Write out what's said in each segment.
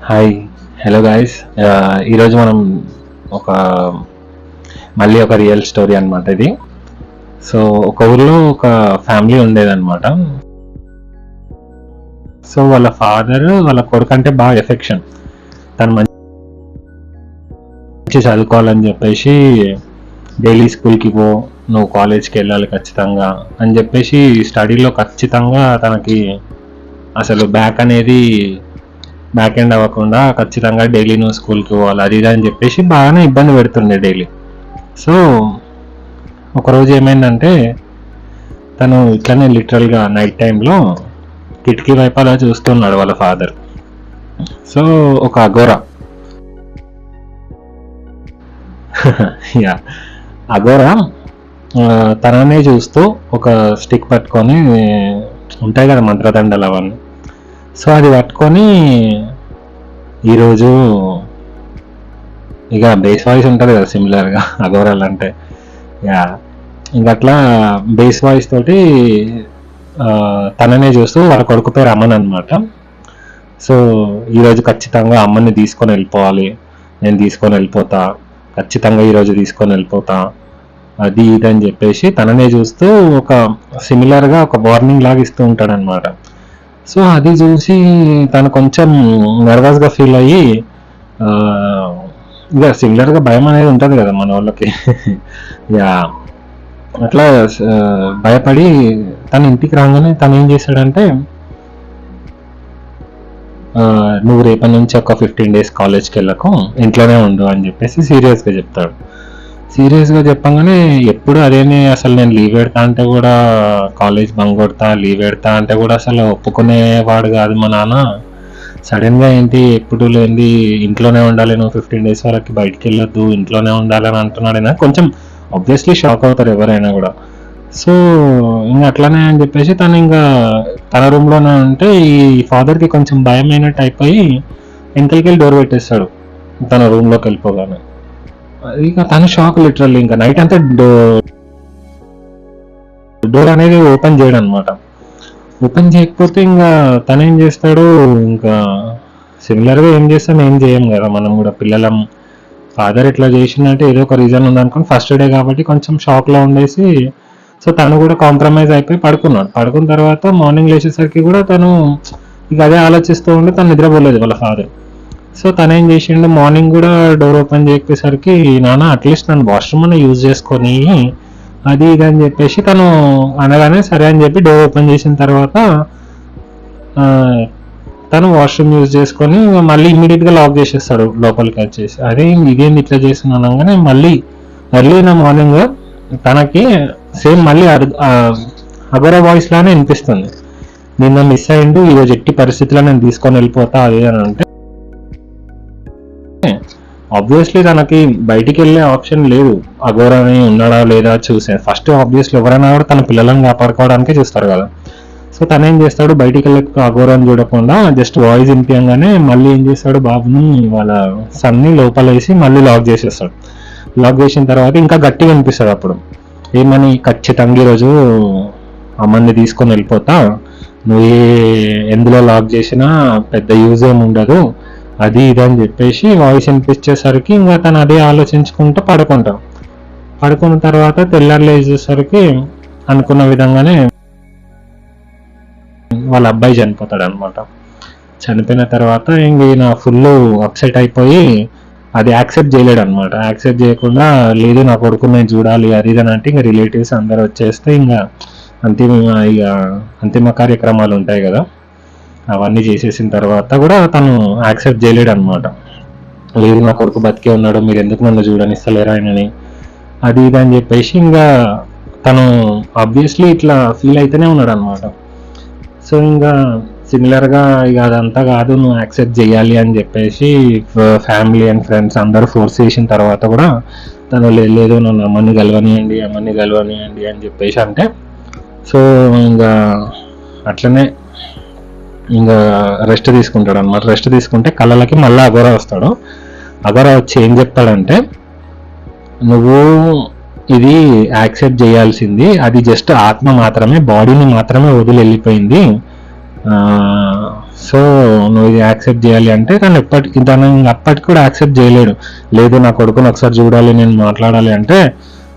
Hi, hello guys. ఈరోజు మనం ఒక మళ్ళీ ఒక రియల్ స్టోరీ అనమాట ఇది. సో ఒక ఊర్లో ఒక ఫ్యామిలీ ఉండేదన్నమాట. సో వాళ్ళ ఫాదర్ వాళ్ళ కొడుకు అంటే బాగా ఎఫెక్షన్. తను మంచి చదువుకోవాలని చెప్పేసి డైలీ స్కూల్కి పో, నువ్వు కాలేజ్కి వెళ్ళాలి ఖచ్చితంగా అని చెప్పేసి స్టడీలో ఖచ్చితంగా తనకి అసలు బ్యాక్ ఎండ్ అవ్వకుండా ఖచ్చితంగా డైలీ నువ్వు స్కూల్కి పోవాలి అది ఇది అని చెప్పేసి బాగానే ఇబ్బంది పెడుతుండే డైలీ. సో ఒకరోజు ఏమైందంటే తను ఇట్లనే లిటరల్గా నైట్ టైంలో కిటికీ వైపు అలా చూస్తున్నాడు వాళ్ళ ఫాదర్. సో ఒక అఘోరా యా అఘోరా తననే చూస్తూ ఒక స్టిక్ పట్టుకొని, ఉంటాయి కదా మంత్రదండలు అవన్నీ, సో అది పట్టుకొని ఈరోజు ఇక బేస్ వాయిస్ ఉంటుంది కదా సిమిలర్గా అఘోరాలు అంటే, యా ఇంక అట్లా బేస్ వాయిస్ తోటి తననే చూస్తూ వాళ్ళ కొడుకు పేరు అమ్మన్ అనమాట. సో ఈరోజు ఖచ్చితంగా అమ్మని తీసుకొని వెళ్ళిపోవాలి, నేను తీసుకొని వెళ్ళిపోతా, ఖచ్చితంగా ఈరోజు తీసుకొని వెళ్ళిపోతా అది ఇది అని చెప్పేసి తననే చూస్తూ ఒక సిమిలర్గా ఒక వార్నింగ్ లాగా ఇస్తూ ఉంటాడనమాట. సో అది చూసి తను కొంచెం నర్వస్గా ఫీల్ అయ్యి, ఇక సిమిలర్గా భయం అనేది ఉంటుంది కదా మన వాళ్ళకి యా అట్లా భయపడి తన ఇంటికి రాగానే తను ఏం చేశాడంటే, నువ్వు రేపటి నుంచి ఒక 15 days కాలేజ్కి వెళ్ళకు, ఇంట్లోనే ఉండు అని చెప్పేసి సీరియస్గా చెప్తాడు. సీరియస్గా చెప్పంగానే ఎప్పుడు అదేనే, అసలు నేను లీవ్ పెడతా అంటే కూడా కాలేజ్ బంక్ కొడతా, లీవ్ పెడతా అంటే కూడా అసలు ఒప్పుకునేవాడు కాదు మా నాన్న. సడన్గా ఏంటి ఎప్పుడు లేనిది ఇంట్లోనే ఉండాలి, నువ్వు 15 days వరకు బయటికి వెళ్ళొద్దు, ఇంట్లోనే ఉండాలని అంటున్నాడైనా కొంచెం ఆబ్వియస్లీ షాక్ అవుతారు ఎవరైనా కూడా. సో ఇంకా అట్లానే అని చెప్పేసి తను ఇంకా తన రూమ్లోనే ఉంటే ఈ ఫాదర్కి కొంచెం భయం అయినట్టు అయిపోయి వెనకలికి వెళ్ళి డోర్ పెట్టేస్తాడు తన రూమ్లోకి వెళ్ళిపోగానే. ఇక తను షాక్ లిటరల్లీ, ఇంకా నైట్ అంతా డోర్ అనేది ఓపెన్ చేయడం అనమాట. ఓపెన్ చేయకపోతే ఇంకా తను ఏం చేస్తాడు, ఇంకా సిమిలర్గా ఏం చేస్తాం, ఏం చేయం కదా మనం కూడా పిల్లలం. ఫాదర్ ఇట్లా చేసిందంటే ఏదో ఒక రీజన్ ఉందనుకోని ఫస్ట్ డే కాబట్టి కొంచెం షాక్లో ఉండేసి, సో తను కూడా కాంప్రమైజ్ అయిపోయి పడుకున్నాడు. పడుకున్న తర్వాత మార్నింగ్ లేచేసరికి కూడా తను ఇక అదే ఆలోచిస్తూ ఉంటే తను నిద్రపోలేదు వాళ్ళ ఫాదర్. సో తను ఏం చేసిండు, మార్నింగ్ కూడా డోర్ ఓపెన్ చేయకపోయేసరికి, నాన్న అట్లీస్ట్ నన్ను వాష్రూమ్ అని యూజ్ చేసుకొని అది ఇది అని చెప్పేసి తను అనగానే సరే అని చెప్పి డోర్ ఓపెన్ చేసిన తర్వాత తను వాష్రూమ్ యూజ్ చేసుకొని మళ్ళీ ఇమీడియట్గా లాక్ చేసేస్తాడు లోపలికి వచ్చేసి. అదే ఇదేంటి ఇట్లా చేస్తున్నాను అనగానే మళ్ళీ ఎర్లీ నా మార్నింగ్ తనకి సేమ్ మళ్ళీ అఘోరా వాయిస్ లానే వినిపిస్తుంది, నిన్న మిస్ అయ్యిండు, ఈరోజు ఎట్టి పరిస్థితిలో నేను తీసుకొని వెళ్ళిపోతా అది అని అంటే, ఆబ్వియస్లీ తనకి బయటికి వెళ్ళే ఆప్షన్ లేదు. అఘోరాని ఉన్నాడా లేదా చూసే ఫస్ట్ ఆబ్వియస్లీ ఎవరైనా కూడా తన పిల్లలను కాపాడుకోవడానికే చూస్తారు కదా. సో తను ఏం చేస్తాడు, బయటికి వెళ్ళే అఘోరాని చూడకుండా జస్ట్ వాయిస్ వినిపించగానే మళ్ళీ ఏం చేస్తాడు, బాబుని వాళ్ళ సన్ని లోపలేసి మళ్ళీ లాక్ చేసేస్తాడు. లాక్ చేసిన తర్వాత ఇంకా గట్టిగా వినిపిస్తాడు అప్పుడు, ఏమని, ఖచ్చితంగా ఈరోజు అమ్మని తీసుకొని వెళ్ళిపోతా, నువ్వు ఎందులో లాక్ చేసినా పెద్ద యూజ్ ఏమి ఉండదు అది ఇది అని చెప్పేసి వాయిస్ వినిపించేసరికి ఇంకా తను అదే ఆలోచించుకుంటూ పడుకున్న తర్వాత తెల్లారు లేచేసరికి అనుకున్న విధంగానే వాళ్ళ అబ్బాయి చనిపోతాడు అనమాట. చనిపోయిన తర్వాత ఇంక ఈయన ఫుల్ అప్సెట్ అయిపోయి అది యాక్సెప్ట్ చేయలేడు అనమాట. యాక్సెప్ట్ చేయకుండా, లేదు నా కొడుకు నేను చూడాలి అది ఇది అని అంటే ఇంకా రిలేటివ్స్ అందరు వచ్చేస్తే ఇంకా అంతిమ కార్యక్రమాలు ఉంటాయి కదా, అవన్నీ చేసేసిన తర్వాత కూడా తను యాక్సెప్ట్ చేయలేడు అనమాట. లేదు నా కొడుకు బతికే ఉన్నాడు, మీరు ఎందుకు నన్ను చూడనిస్తలేరు ఆయనని అది ఇది అని చెప్పేసి ఇంకా తను ఆబ్వియస్లీ ఇట్లా ఫీల్ అయితేనే ఉన్నాడు అనమాట. సో ఇంకా సిమిలర్గా ఇక అదంతా కాదు, నువ్వు యాక్సెప్ట్ చేయాలి అని చెప్పేసి ఫ్యామిలీ అండ్ ఫ్రెండ్స్ అందరూ ఫోర్స్ చేసిన తర్వాత కూడా తను లేదు నన్ను అమ్మని గెలవనియండి అని చెప్పేసి అంటే, సో ఇంకా అట్లనే ఇంకా రెస్ట్ తీసుకుంటాడు అనమాట. రెస్ట్ తీసుకుంటే కళ్ళకి మళ్ళీ అఘోరా వస్తాడు. అఘోరా వచ్చి ఏం చెప్తాడంటే, నువ్వు ఇది యాక్సెప్ట్ చేయాల్సింది, అది జస్ట్ ఆత్మ మాత్రమే, బాడీని మాత్రమే వదిలి వెళ్ళిపోయింది, సో నువ్వు ఇది యాక్సెప్ట్ చేయాలి అంటే తను అప్పటికి కూడా యాక్సెప్ట్ చేయలేడు. లేదు నా కొడుకుని ఒకసారి చూడాలి, నేను మాట్లాడాలి అంటే,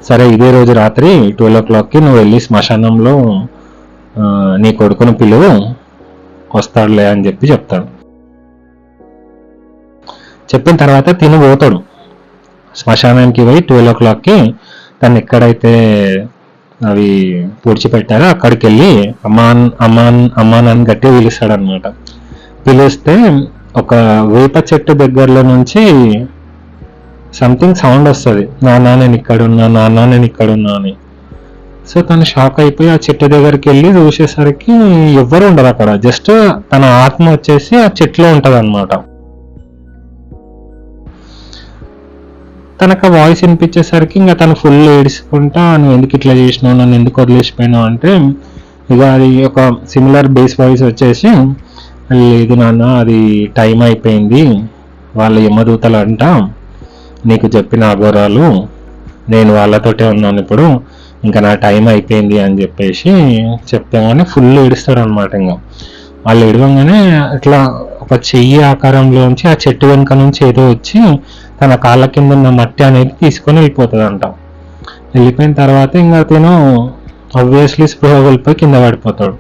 సరే ఇదే రోజు రాత్రి 12 o'clockకి నువ్వు వెళ్ళి శ్మశానంలో నీ కొడుకుని పిలువు, వస్తాడులే అని చెప్తాడు. చెప్పిన తర్వాత తిని పోతాడు శ్మశానానికి పోయి 12 o'clockకి తను ఎక్కడైతే అవి పూడ్చిపెట్టారో అక్కడికి వెళ్ళి అమ్మాన్ గట్టిగా పిలుస్తాడు అనమాట. పిలిస్తే ఒక వేప చెట్టు దగ్గరలో నుంచి సంథింగ్ సౌండ్ వస్తుంది, నాన్న నేను ఇక్కడున్నా అని. సో తను షాక్ అయిపోయి ఆ చెట్టు దగ్గరికి వెళ్ళి చూసేసరికి ఎవ్వరు ఉండరు అక్కడ, జస్ట్ తన ఆత్మ వచ్చేసి ఆ చెట్లో ఉంటది అనమాట. తనకు ఆ వాయిస్ వినిపించేసరికి ఇంకా తను ఫుల్ ఏడుచుకుంటా, నువ్వు ఎందుకు ఇట్లా చేసినావు, నన్ను ఎందుకు వదిలేసిపోయినావు అంటే, ఇక అది ఒక సిమిలర్ బేస్ వాయిస్ వచ్చేసి, లేదు నాన్న అది టైం అయిపోయింది, వాళ్ళు యమదూతలు అంట, నీకు చెప్పిన అఘోరాలు, నేను వాళ్ళతోటే ఉన్నాను ఇప్పుడు, ఇంకా నా టైం అయిపోయింది అని చెప్పేసి చెప్పామని ఫుల్ ఏడుస్తాడు అనమాట. ఇంకా వాళ్ళు ఏడవంగానే ఇట్లా ఒక చెయ్యి ఆకారంలోంచి ఆ చెట్టు వెనుక నుంచి ఏదో వచ్చి తన కాళ్ళ కింద ఉన్న మట్టి అనేది తీసుకొని వెళ్ళిపోతుంది అంట. వెళ్ళిపోయిన తర్వాత ఇంకా తను ఆబ్వియస్లీ స్పృహ కోల్పోయి కింద పడిపోతాడు.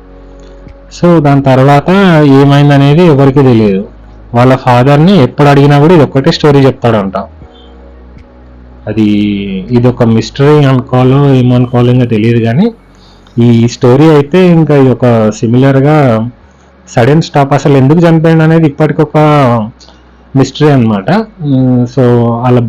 సో దాని తర్వాత ఏమైందనేది ఎవరికి తెలియదు. వాళ్ళ ఫాదర్ని ఎప్పుడు అడిగినా కూడా ఇది ఒక్కటే స్టోరీ చెప్తాడంట. ఇది ఒక మిస్టరీ అనుకోవాలో ఏమనుకోవాలో ఇంకా తెలియదు, కానీ ఈ స్టోరీ అయితే ఇంకా ఇది ఒక సిమిలర్గా సడన్ స్టాప్, అసలు ఎందుకు చనిపోయింది అనేది ఇప్పటికొక మిస్టరీ అనమాట. సో వాళ్ళ